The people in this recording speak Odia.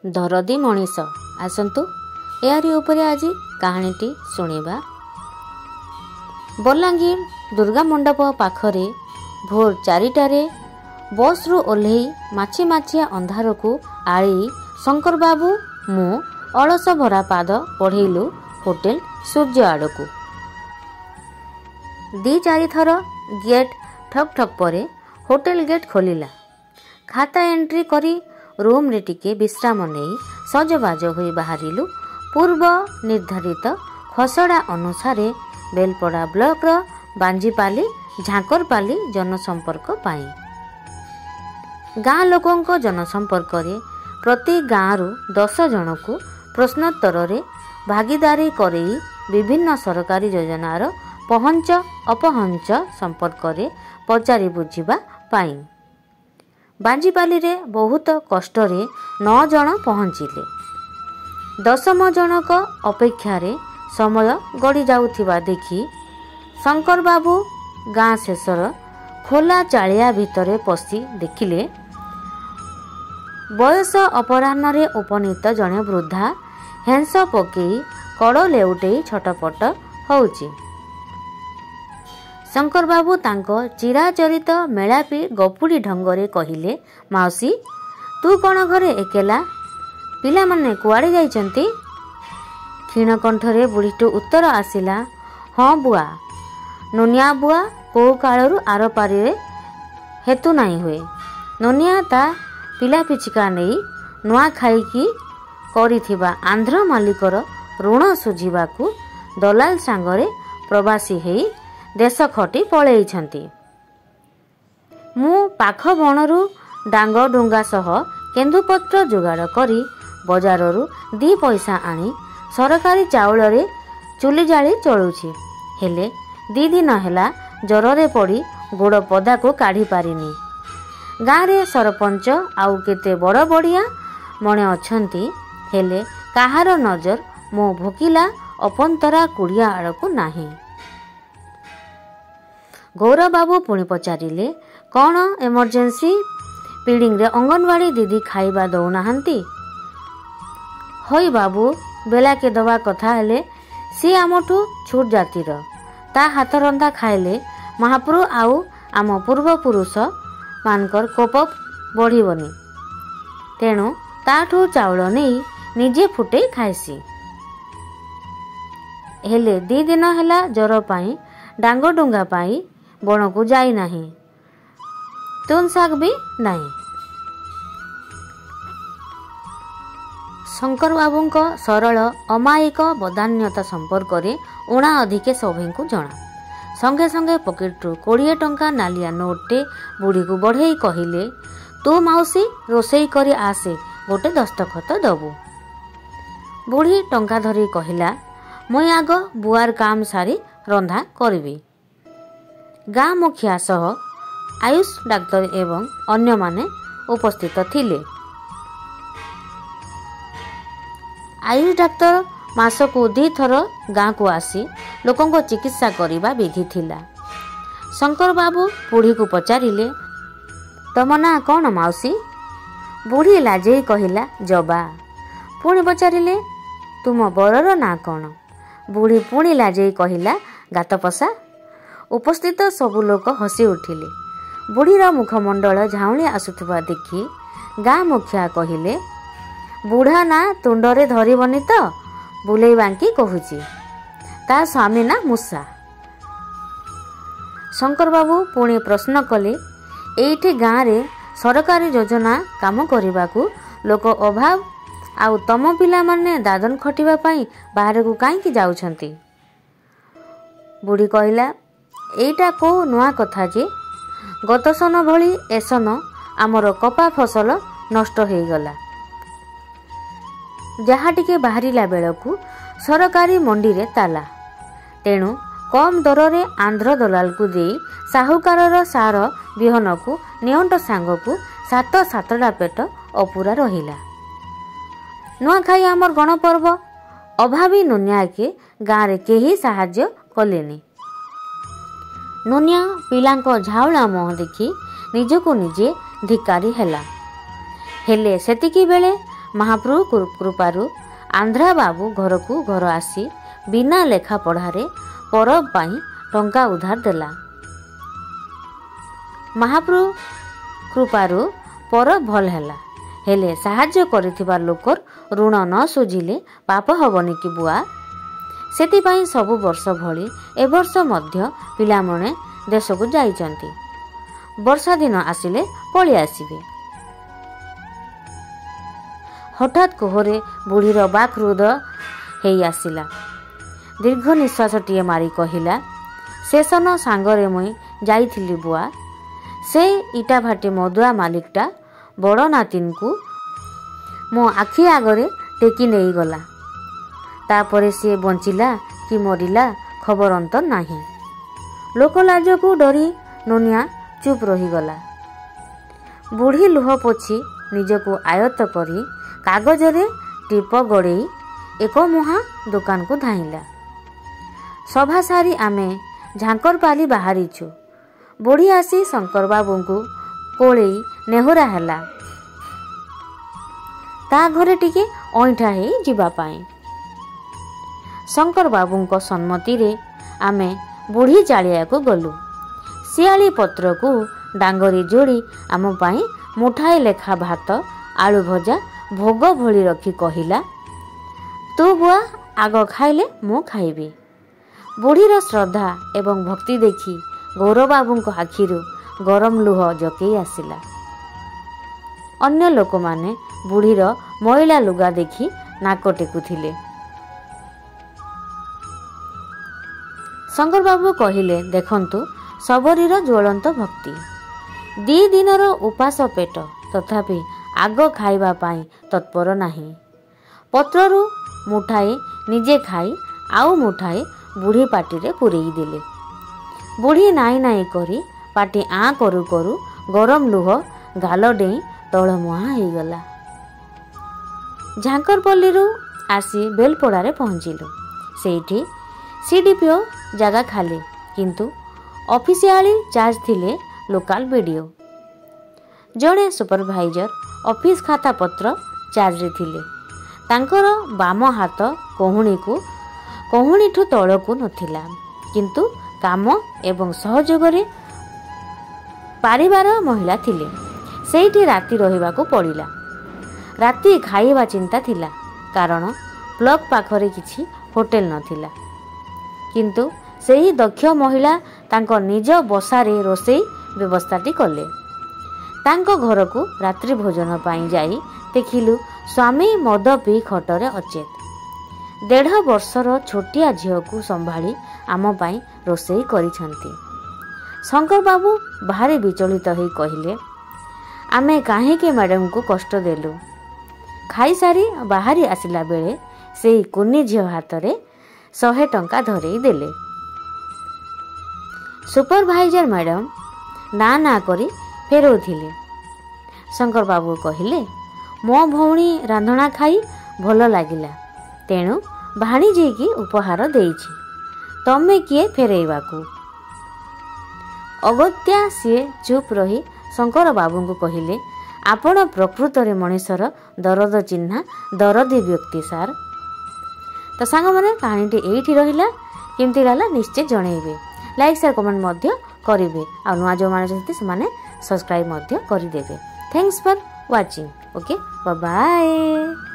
ଦରଦୀ ମଣିଷ। ଆସନ୍ତୁ ଏହାରି ଉପରେ ଆଜି କାହାଣୀଟି ଶୁଣିବା। ବଲାଙ୍ଗୀର ଦୁର୍ଗା ମଣ୍ଡପ ପାଖରେ ଭୋର 4ଟାରେ ବସ୍ରୁ ଓହ୍ଲେଇ ମାଛି ମାଛିଆ ଅନ୍ଧାରକୁ ଆଳି ଶଙ୍କର ବାବୁ ମୁଁ ଅଳସ ଭରା ପାଦ ବଢ଼େଇଲୁ ହୋଟେଲ ସୂର୍ଯ୍ୟ ଆଡ଼କୁ। 2-4 ଥର ଗେଟ୍ ଠକ୍ ଠକ୍ ପରେ ହୋଟେଲ ଗେଟ୍ ଖୋଲିଲା। ଖାତା ଏଣ୍ଟ୍ରି କରି ରୁମ୍ରେ ଟିକେ ବିଶ୍ରାମ ନେଇ ସଜବାଜ ହୋଇ ବାହାରିଲୁ ପୂର୍ବ ନିର୍ଦ୍ଧାରିତ ଖସଡ଼ା ଅନୁସାରେ ବେଲପଡ଼ା ବ୍ଲକର ବାଞ୍ଜିପାଲି ଝାଙ୍କରପାଲି ଜନସମ୍ପର୍କ ପାଇଁ। ଗାଁ ଲୋକଙ୍କ ଜନସମ୍ପର୍କରେ ପ୍ରତି ଗାଁରୁ 10 ଜଣଙ୍କୁ ପ୍ରଶ୍ନୋତ୍ତରରେ ଭାଗିଦାରୀ କରେଇ ବିଭିନ୍ନ ସରକାରୀ ଯୋଜନାର ପହଞ୍ଚ ଅପହଞ୍ଚ ସମ୍ପର୍କରେ ପଚାରି ବୁଝିବା ପାଇଁ। ବାଞ୍ଜିପାଲିରେ ବହୁତ କଷ୍ଟରେ 9 ଜଣ ପହଞ୍ଚିଲେ। 10ମ ଜଣକ ଅପେକ୍ଷାରେ ସମୟ ଗଡ଼ି ଯାଉଥିବା ଦେଖି ଶଙ୍କର ବାବୁ ଗାଁ ଶେଷର ଖୋଲା ଚାଳିଆ ଭିତରେ ପଶି ଦେଖିଲେ ବୟସ ଅପରାହ୍ନରେ ଉପନୀତ ଜଣେ ବୃଦ୍ଧା ହେଁସ ପକେଇ କଡ଼ ଲେଉଟେଇ ଛଟପଟ ହେଉଛି। ଶଙ୍କର ବାବୁ ତାଙ୍କ ଚିରାଚରିତ ମେଳାପି ଗପୁଡ଼ି ଢଙ୍ଗରେ କହିଲେ, ମାଉସୀ ତୁ କ'ଣ ଘରେ ଏକେଲା? ପିଲାମାନେ କୁଆଡ଼େ ଯାଇଛନ୍ତି? କ୍ଷୀଣ କଣ୍ଠରେ ବୁଢ଼ୀଠୁ ଉତ୍ତର ଆସିଲା, ହଁ ବୁଆ, ନୋନିଆ ବୁଆ କୋଉ କାଳରୁ ଆର ପାରିରେ ହେତୁ ନାହିଁ ହୁଏ। ନୋନିଆ ତା ପିଲା ପିଚିକା ନେଇ ନୂଆ ଖାଇକି କରିଥିବା ଆନ୍ଧ୍ର ମାଲିକର ଋଣ ଶୁଝିବାକୁ ଦଲାଲ ସାଙ୍ଗରେ ପ୍ରବାସୀ ହେଇ ଦେଶ ଖଟି ପଳେଇଛନ୍ତି। ମୁଁ ପାଖ ବଣରୁ ଡାଙ୍ଗ ଡୁଙ୍ଗା ସହ କେନ୍ଦୁପତ୍ର ଯୋଗାଡ଼ କରି ବଜାରରୁ 2 ପଇସା ଆଣି ସରକାରୀ ଚାଉଳରେ ଚୁଲି ଜାଳି ଚଳୁଛି। ହେଲେ 2 ଦିନ ହେଲା ଜ୍ୱରରେ ପଡ଼ି ଗୋଡ଼ ପଦାକୁ କାଢ଼ି ପାରିନି। ଗାଁରେ ସରପଞ୍ଚ ଆଉ କେତେ ବଡ଼ ବଡ଼ିଆ ମଣେ ଅଛନ୍ତି, ହେଲେ କାହାର ନଜର ମୋ ଭୋକିଲା ଅପନ୍ତରା କୁଡ଼ିଆ ଆଡ଼କୁ ନାହିଁ। ଗୌରବାବୁ ପୁଣି ପଚାରିଲେ, କ'ଣ ଏମର୍ଜେନ୍ସି ପିଡ଼ିଂରେ ଅଙ୍ଗନବାଡ଼ି ଦିଦି ଖାଇବା ଦେଉନାହାନ୍ତି? ହଇ ବାବୁ, ବେଲାକେ ଦେବା କଥା, ହେଲେ ସିଏ ଆମଠୁ ଛୋଟ ଜାତିର। ତା ହାତ ରନ୍ଧା ଖାଇଲେ ମହାପ୍ରଭୁ ଆଉ ଆମ ପୂର୍ବପୁରୁଷ ମାନଙ୍କର କୋପ ବଢ଼ିବନି। ତେଣୁ ତାଠୁ ଚାଉଳ ନେଇ ନିଜେ ଫୁଟେଇ ଖାଇସି। ହେଲେ 2 ଦିନ ହେଲା ଜ୍ୱର ପାଇଁ ଡାଙ୍ଗ ଡୁଙ୍ଗା ପାଇଁ ବଣକୁ ଯାଇନାହିଁ। ତୁନ ଶାଗ ବି ନାହିଁ। ଶଙ୍କର ବାବୁଙ୍କ ସରଳ ଅମାୟିକ ବଦାନ୍ୟତା ସମ୍ପର୍କରେ ଉଣା ଅଧିକେ ସଭିଙ୍କୁ ଜଣା। ସଙ୍ଗେ ସଙ୍ଗେ ପକେଟରୁ 20 ଟଙ୍କା ନାଲିଆ ନୋଟଟେ ବୁଢ଼ୀକୁ ବଢ଼େଇ କହିଲେ, ତୁ ମାଉସୀ ରୋଷେଇ କରି ଆସେ, ଗୋଟେ ଦସ୍ତଖତ ଦବୁ। ବୁଢ଼ୀ ଟଙ୍କା ଧରି କହିଲା, ମୁଇଁ ଆଗ ବୁଆର କାମ ସାରି ରନ୍ଧା କରିବି। ଗାଁ ମୁଖିଆ ସହ ଆୟୁଷ ଡାକ୍ତର ଏବଂ ଅନ୍ୟମାନେ ଉପସ୍ଥିତ ଥିଲେ। ଆୟୁଷ ଡାକ୍ତର ମାସକୁ 2 ଥର ଗାଁକୁ ଆସି ଲୋକଙ୍କ ଚିକିତ୍ସା କରିବା ବିଧି ଥିଲା। ଶଙ୍କର ବାବୁ ବୁଢ଼ୀକୁ ପଚାରିଲେ, ତମ ନାଁ କ'ଣ ମାଉସୀ? ବୁଢ଼ୀ ଲାଜେଇ କହିଲା, ଜବା। ପୁଣି ପଚାରିଲେ, ତୁମ ବରର ନାଁ କ'ଣ? ବୁଢ଼ୀ ପୁଣି ଲାଜେଇ କହିଲା, ଗାତପଶା। ଉପସ୍ଥିତ ସବୁ ଲୋକ ହସି ଉଠିଲେ। ବୁଢ଼ୀର ମୁଖମଣ୍ଡଳ ଝାଉଁଳି ଆସୁଥିବା ଦେଖି ଗାଁ ମୁଖିଆ କହିଲେ, ବୁଢ଼ା ନା ତୁଣ୍ଡରେ ଧରିବନି ତ, ବୁଲେଇ ବାଙ୍କି କହୁଛି। ତା ସ୍ୱାମୀ ନା ମୂଷା। ଶଙ୍କର ବାବୁ ପୁଣି ପ୍ରଶ୍ନ କଲେ, ଏଇଠି ଗାଁରେ ସରକାରୀ ଯୋଜନା କାମ କରିବାକୁ ଲୋକ ଅଭାବ, ଆଉ ତମ ପିଲାମାନେ ଦାଦନ ଖଟିବା ପାଇଁ ବାହାରକୁ କାହିଁକି ଯାଉଛନ୍ତି? ବୁଢ଼ୀ କହିଲା, ଏଇଟା କୋଉ ନୂଆ କଥା ଯେ? ଗତ ସନ ଭଳି ଏସନ ଆମର କପା ଫସଲ ନଷ୍ଟ ହେଇଗଲା। ଯାହା ଟିକେ ବାହାରିଲା ବେଳକୁ ସରକାରୀ ମଣ୍ଡିରେ ତାଲା। ତେଣୁ କମ୍ ଦରରେ ଆନ୍ଧ୍ର ଦଲାଲକୁ ଦେଇ ସାହୁକାରର ସାର ବିହନକୁ ନିଅଣ୍ଟ ସାଙ୍ଗକୁ 7-7ଟା ପେଟ ଅପୁରା ରହିଲା। ନୂଆଖାଇ ଆମର ଗଣପର୍ବ। ଅଭାବୀ ନୋନିଆକେ ଗାଁରେ କେହି ସାହାଯ୍ୟ କଲେନି। ନୋନିଆ ପିଲାଙ୍କ ଝାଉଳା ମୁହଁ ଦେଖି ନିଜକୁ ନିଜେ ଧିକାରି ହେଲା। ହେଲେ ସେତିକି ବେଳେ महाप्रभु कृपारू आंध्रा बाबू घर को घर आसी बिना लेखा पढ़ारे परब पाई टंका उधार देला। महाप्रभु कृपारू परब भल हैला हेले साहाଯ୍ୟ କରିଥିବା ଲୋକର ଋଣ ନ ସୁଝିଲେ ପାପ ହବନି କି ବୁଆ। ସେଥିପାଇଁ ସବୁ ବର୍ଷ ଭଳି ଏ ବର୍ଷ ମଧ୍ୟ ପିଲାମାନେ ଦେଶକୁ ଯାଇଛନ୍ତି। ବର୍ଷା ଦିନ ଆସିଲେ ପଳେଇ ଆସିବେ। ହଠାତ୍ କୋହରେ ବୁଢ଼ୀର ବାକ୍ ରୁଦ୍ଧ ହେଇ ଆସିଲା। ଦୀର୍ଘ ନିଶ୍ୱାସଟିଏ ମାରି କହିଲା, ଶେଷନ ସାଙ୍ଗରେ ମୁଇଁ ଯାଇଥିଲି ବୁଆ। ସେ ଇଟା ଭାଟି ମଦୁଆ ମାଲିକଟା ବଡ଼ ନାତିନକୁ ମୋ ଆଖି ଆଗରେ ଟେକି ନେଇଗଲା। ତାପରେ ସିଏ ବଞ୍ଚିଲା କି ମରିଲା ଖବର ଅନ୍ତର ନାହିଁ। ଲୋକଲାଜକୁ ଡରି ନୁନିଆ ଚୁପ୍ ରହିଗଲା। ବୁଢ଼ୀ ଲୁହ ପୋଛି ନିଜକୁ ଆୟତ୍ତ କରି କାଗଜରେ ଟିପ ଗଡ଼େଇ ଏକ ମୁହାଁ ଦୋକାନକୁ ଧାଇଁଲା। ସଭା ସାରି ଆମେ ଝାଙ୍କରପାଲି ବାହାରିଛୁ। ବୁଢ଼ୀ ଆସି ଶଙ୍କର ବାବୁଙ୍କୁ କୋଳେଇ ନେହୁରା ହେଲା ତା ଘରେ ଟିକେ ଅଇଁଠା ହେଇ ଯିବା ପାଇଁ। ଶଙ୍କର ବାବୁଙ୍କ ସମ୍ମତିରେ ଆମେ ବୁଢ଼ୀ ଚାଳିଆକୁ ଗଲୁ। ଶିଆଳି ପତ୍ରକୁ ଡାଙ୍ଗରି ଯୋଡ଼ି ଆମ ପାଇଁ ମୁଠାଏ ଲେଖା ଭାତ ଆଳୁ ଭଜା ଭୋଗ ଭଳି ରଖି କହିଲା, ତୁ ବୁଆ ଆଗ ଖାଇଲେ ମୁଁ ଖାଇବି। ବୁଢ଼ୀର ଶ୍ରଦ୍ଧା ଏବଂ ଭକ୍ତି ଦେଖି ଗୌରବାବୁଙ୍କ ଆଖିରୁ ଗରମ ଲୁହ ଜକେଇ ଆସିଲା। ଅନ୍ୟ ଲୋକମାନେ ବୁଢ଼ୀର ମଇଳା ଲୁଗା ଦେଖି ନାକ ଟେକୁଥିଲେ। ଶଙ୍କର ବାବୁ କହିଲେ, ଦେଖନ୍ତୁ ସବରୀର ଜ୍ୱଳନ୍ତ ଭକ୍ତି। 2 ଦିନର ଉପାସ ପେଟ ତଥାପି ଆଗ ଖାଇବା ପାଇଁ ତତ୍ପର ନାହିଁ। ପତ୍ରରୁ ମୁଠାଏ ନିଜେ ଖାଇ ଆଉ ମୁଠାଏ ବୁଢ଼ୀ ପାଟିରେ ପୂରେଇ ଦେଲେ। ବୁଢ଼ୀ ନାଇଁ ନାଇଁ କରି ପାଟି ଆଁ କରୁ କରୁ ଗରମ ଲୁହ ଗାଲ ଡେଇଁ ତଳମୁହାଁ ହେଇଗଲା। ଝାଙ୍କରପଲ୍ଲୀରୁ ଆସି ବେଲପଡ଼ାରେ ପହଞ୍ଚିଲୁ। ସେଇଠି CDPO ଜାଗା ଖାଲି, କିନ୍ତୁ ଅଫିସିଆଲି ଚାର୍ଜ ଥିଲେ ଲୋକାଲ BDO। ଜଣେ ସୁପରଭାଇଜର ଅଫିସ ଖାତା ପତ୍ର ଚାର୍ଜରେ ଥିଲେ। ତାଙ୍କର ବାମ ହାତ କହୁଣୀଠୁ ତଳକୁ ନଥିଲା, କିନ୍ତୁ କାମ ଏବଂ ସହଯୋଗରେ ପାରିବାର ମହିଳା ଥିଲେ। ସେଇଠି ରାତି ରହିବାକୁ ପଡ଼ିଲା। ରାତି ଖାଇବା ଚିନ୍ତା ଥିଲା, କାରଣ ବ୍ଲକ ପାଖରେ କିଛି ହୋଟେଲ ନଥିଲା। କିନ୍ତୁ ସେହି ଦକ୍ଷ ମହିଳା ତାଙ୍କ ନିଜ ବସାରେ ରୋଷେଇ ବ୍ୟବସ୍ଥାଟି କଲେ। ତାଙ୍କ ଘରକୁ ରାତ୍ରି ଭୋଜନ ପାଇଁ ଯାଇ ଦେଖିଲୁ ସ୍ୱାମୀ ମଦ ପିଇ ଖଟରେ ଅଚେତ। 1.5 ବର୍ଷର ଛୋଟିଆ ଝିଅକୁ ସମ୍ଭାଳି ଆମ ପାଇଁ ରୋଷେଇ କରିଛନ୍ତି। ଶଙ୍କର ବାବୁ ଭାରି ବିଚଳିତ ହୋଇ କହିଲେ, ଆମେ କାହିଁକି ମ୍ୟାଡ଼ାମକୁ କଷ୍ଟ ଦେଲୁ। ଖାଇସାରି ବାହାରି ଆସିଲା ବେଳେ ସେଇ କୁନି ଝିଅ ହାତରେ 100 ଟଙ୍କା ଧରେଇ ଦେଲେ। ସୁପରଭାଇଜର ମ୍ୟାଡ଼ାମ ନା କରି ଫେରଉଥିଲେ। ଶଙ୍କର ବାବୁ କହିଲେ, ମୋ ଭଉଣୀ ରାନ୍ଧଣା ଖାଇ ଭଲ ଲାଗିଲା, ତେଣୁ ଭାଣିଜୀକି ଉପହାର ଦେଇଛି, ତମେ କିଏ ଫେରେଇବାକୁ। ଅଗତ୍ୟା ସିଏ ଚୁପ୍ ରହି ଶଙ୍କର ବାବୁଙ୍କୁ କହିଲେ, ଆପଣ ପ୍ରକୃତରେ ମଣିଷର ଦରଦ ଚିହ୍ନା ଦରଦୀ ବ୍ୟକ୍ତି ସାର୍। ତ ସାଙ୍ଗମାନେ କାହାଣୀଟି ଏଇଠି ରହିଲା। କେମିତି ଲାଗିଲା ନିଶ୍ଚୟ ଜଣେଇବେ। ଲାଇକ୍ ସେୟାର କମେଣ୍ଟ ମଧ୍ୟ କରିବେ। ଆଉ ନୂଆ ଯେଉଁମାନେ ଅଛନ୍ତି ସେମାନେ ସବସ୍କ୍ରାଇବ୍ ମଧ୍ୟ କରିଦେବେ। Thanks for watching. Okay, bye.